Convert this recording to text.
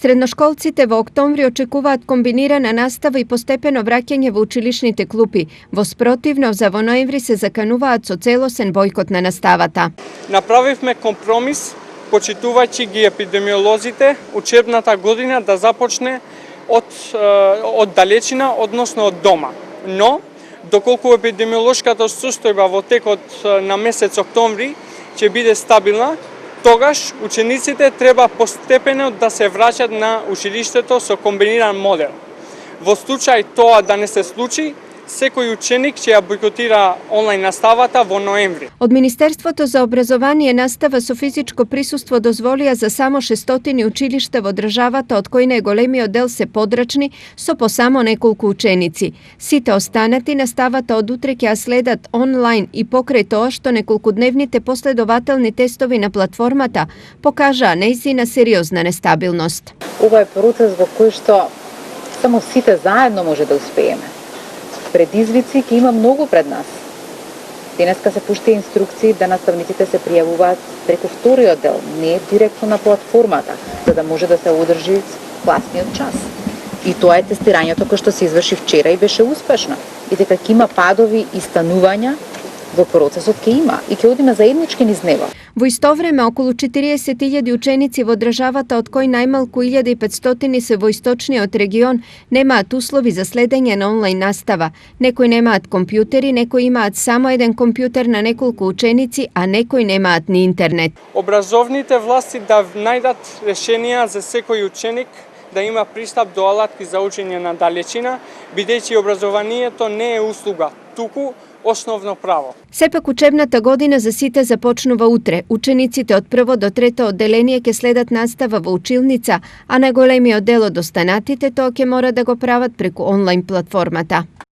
Средношколците во октомври очекуваат комбинирана настава и постепено враќање во училишните клупи. Во спротивно, за во ноември се закануваат со целосен бойкот на наставата. Направивме компромис, почитувајќи ги епидемиолозите, учебната година да започне од далечина, односно од дома. Но, доколку епидемиолошката состојба во текот на месец октомври ќе биде стабилна, тогаш учениците треба постепено да се враќат на училиштето со комбиниран модел. Во случај тоа да не се случи, секој ученик ќе ја бойкотира онлайн наставата во ноември. Од Министерството за образование настава со физичко присуство дозволија за само 600 училишта во државата, од кои најголемиот дел се подрачни, со по само неколку ученици. Сите останати наставата од утре ќе ја следат онлайн и покрај тоа што неколкудневните последователни тестови на платформата покажаа нејзина сериозна нестабилност. Ова е процес во кој што само сите заедно може да успееме. Предизвици ќе има многу пред нас. Денеска се пушти инструкции да наставниците се пријавуваат преку вториот дел, не директно на платформата, за да може да се одржи класниот час. И тоа е тестирањето кој што се изврши вчера и беше успешно. И дека ќе има падови и станувања, во процесот ќе има и ќе одиме заеднички низ него. Во исто време, околу 40.000 ученици во државата, од кои најмалку 1.500 се во источниот регион, немаат услови за следење на онлайн настава. Некои немаат компјутери, некои имаат само еден компјутер на неколку ученици, а некои немаат ни интернет. Образовните власти да најдат решенија за секој ученик да има пристап до алатки за учење на далечина, бидејќи образованието не е услуга, туку основно право. Сепак учебната година за сите започнува утре. Учениците од прво до трето одделение ќе следат настава во училница, а најголемиот дел од останатите тоа ќе мора да го прават преку онлайн платформата.